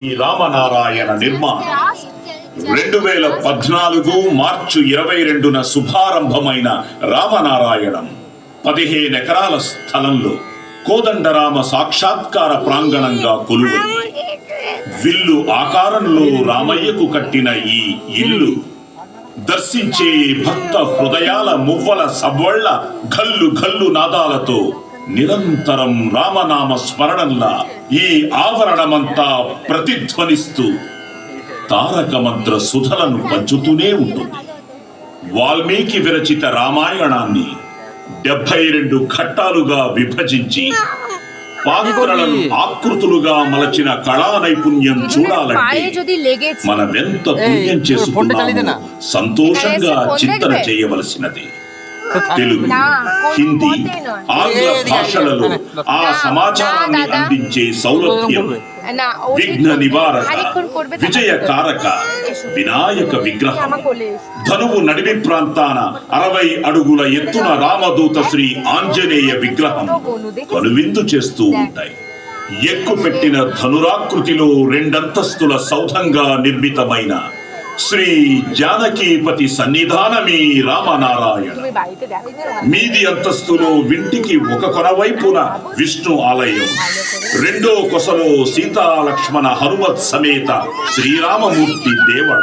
ఈ రామనారాయణ నిర్మాణం 2014 మార్చి 22న శుభారంభమైన రామనారాయణం 15 ఎకరాల స్థలంలో కోదండరామ సాక్షాత్కార ప్రాంగణంగా కొలువైంది. విల్లు ఆకారంలో రామయ్యకు కట్టిన ఈ ఇల్లు దర్శించే భక్త హృదయాల మువ్వల సవ్వళ్ల ఘల్లు ఘల్లు నాదాలతో నిరంతరం రామనామ స్మరణంలా ఈ ఆవరణమంతా ప్రతిధ్వనిస్తూ తారక మంత్ర సుధలను పంచుతూనే ఉంటుంది. వాల్మీకి విరచిత రామాయణాన్ని 72 ఘట్టాలుగా విభజించి పాత్రలను ఆకృతులుగా మలచిన కళా నైపుణ్యం చూడాలంటే మనమెంత పుణ్యం చేసుకున్నామో సంతోషంగా చింతన చేయవలసినది. తెలుగు, హిందీ, ఆంగ్ల భాషలలో ఆ సమాచారాన్ని అందించే సౌలభ్యం విఘ్న నివారక, విజయకారక వినాయక విగ్రహం, ధనువు నడిమి ప్రాంతాన 60 అడుగుల ఎత్తున రామదూత శ్రీ ఆంజనేయ విగ్రహం కనువిందు చేస్తూ ఉంటాయి. ఎక్కుపెట్టిన ధనురాకృతిలో 2 అంతస్తుల సౌధంగా నిర్మితమైన శ్రీ జానకీపతి సన్నిధానమీ రామనారాయణ. మీది అంతస్తులో వింటికి ఒక కొనవైపున విష్ణు ఆలయం, రెండో కొసలో సీతాలక్ష్మణ హనుమత్ సమేత శ్రీరామమూర్తి దేవళ.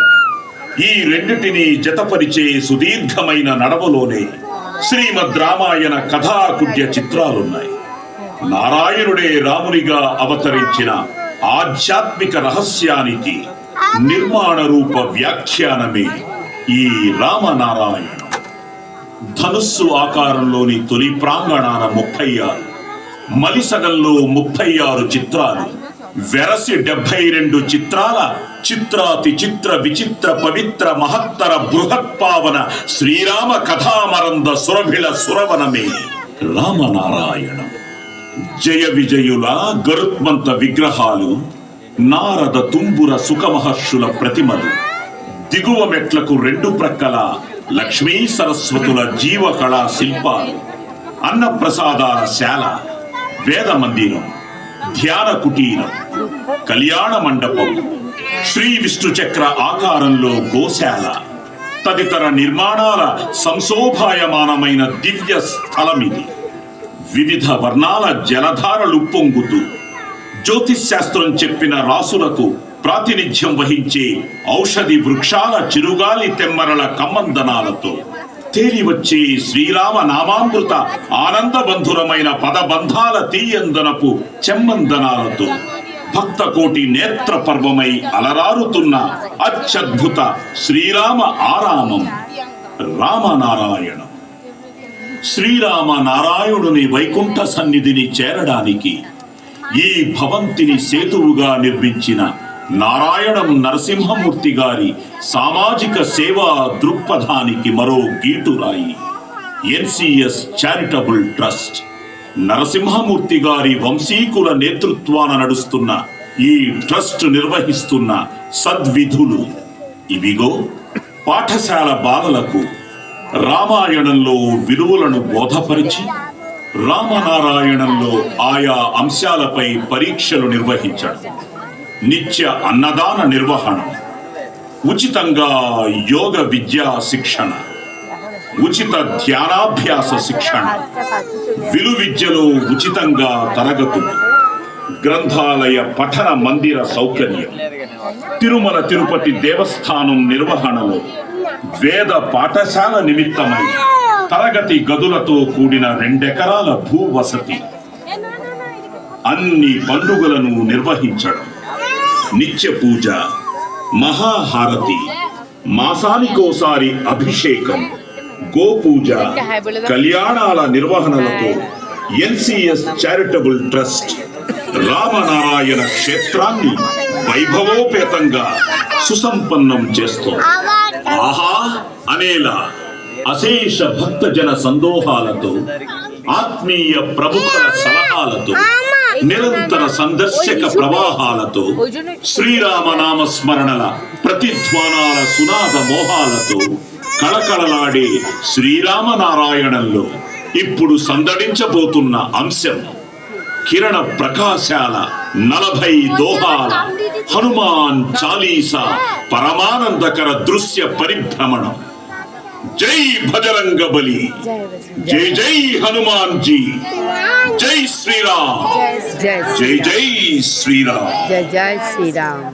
ఈ రెండిటిని జతపరిచే సుదీర్ఘమైన నడవలోనే శ్రీమద్ రామాయణ కథాకుడ్య చిత్రాలున్నాయి. నారాయణుడే రామునిగా అవతరించిన ఆధ్యాత్మిక రహస్యానికి నిర్మాణ రూప వ్యాఖ్యానమే ఈ రామనారాయణం. ధనుస్సు ఆకారంలోని తొలి ప్రాంగణాన 36, మలిసగంలో 36 చిత్రాలు, వెరసి 72 చిత్రాల చిత్రాతి చిత్ర విచిత్ర పవిత్ర మహత్తర బృహత్పావన శ్రీరామ కథామరంద సురభిళ సురవనమే రామనారాయణం. జయ విజయుల గరుత్మంత విగ్రహాలు, నారద తుంబుర సుఖమహర్షుల ప్రతిమలు, దిగువ మెట్లకు 2 ప్రక్కల లక్ష్మీ సరస్వతుల జీవకళా శిల్పాలు, అన్నప్రసాదాల శాల, వేద మందిరం, ధ్యాన కుటీరం, కళ్యాణ మండపం, శ్రీ విష్ణు చక్ర ఆకారంలో గోశాల తదితర నిర్మాణాల సంశోభాయమానమైన దివ్య స్థలమిది. వివిధ వర్ణాల జలధారలు పొంగుతూ జ్యోతిశాస్త్రం చెప్పిన రాసులకు ప్రాతినిధ్యం వహించే ఔషధి వృక్షాల చిరుగాలి తెమ్మరల కమ్మందనాలతో తేలివచ్చే శ్రీరామ నామామృత ఆనందబంధురమైన పదబంధాల తీయందనపు చెమ్మందనాలతో భక్తకోటి నేత్ర పర్వమై అలరారుతున్న అత్యద్భుత శ్రీరామ ఆరామం రామనారాయణం. శ్రీరామ నారాయణుని వైకుంఠ సన్నిధిని చేరడానికి ఈ భవంతిని సేతువుగా నిర్మించిన నారాయణం నరసింహమూర్తి గారి సామాజిక సేవా దృక్పథానికి మరో గీటురాయి ఎన్సిఎస్ చారిటబుల్ ట్రస్ట్. నరసింహమూర్తి గారి వంశీకుల నేతృత్వాన నడుస్తున్న ఈ ట్రస్ట్ నిర్వహిస్తున్న సద్విధులు ఇవిగో. పాఠశాల బాలలకు రామాయణంలో విలువలను బోధపరిచి రామనారాయణంలో ఆయా అంశాలపై పరీక్షలు నిర్వహించడం, నిత్య అన్నదాన నిర్వహణ, ఉచితంగా యోగ విద్యా శిక్షణ, ఉచిత ధ్యానాభ్యాస శిక్షణ, విలు విద్యలో ఉచితంగా తరగతులు, గ్రంథాలయ పఠన మందిర సౌకర్యం, తిరుమల తిరుపతి దేవస్థానం నిర్వహణలో వేద పాఠశాల నిమిత్తమై తరగతి గదులతో కూడిన 2 ఎకరాల భూ వసతి, అన్ని పండుగలను నిర్వహించడం, నిత్య పూజ, మహాహారతి, మాసానికోసారి అభిషేకం, గోపూజ, కళ్యాణాల నిర్వహణలతో ఎన్సిఎస్ చారిటబుల్ ట్రస్ట్ రామనారాయణ క్షేత్రాన్ని వైభవోపేతంగా సుసంపన్నం చేస్తోంది. ఆహా అనేలా అశేష భక్తజన సందోహాలతో, ఆత్మీయ ప్రముఖుల సలహాలతో, నిరంతర సందర్శక ప్రవాహాలతో, శ్రీరామనామ స్మరణల ప్రతిధ్వానాల సునాద మోహాలతో కళకళలాడే శ్రీరామనారాయణంలో ఇప్పుడు సందడించబోతున్న అంశం కిరణ ప్రకాశాల 40 దోహాల హనుమాన్ చాలీసా పరమానందకర దృశ్య పరిభ్రమణం. జై భజరంగ బలి, జై జై హనుమాన్ జీ, జై శ్రీరామ్, జై జై శ్రీరామ్, జై జై శ్రీరామ్.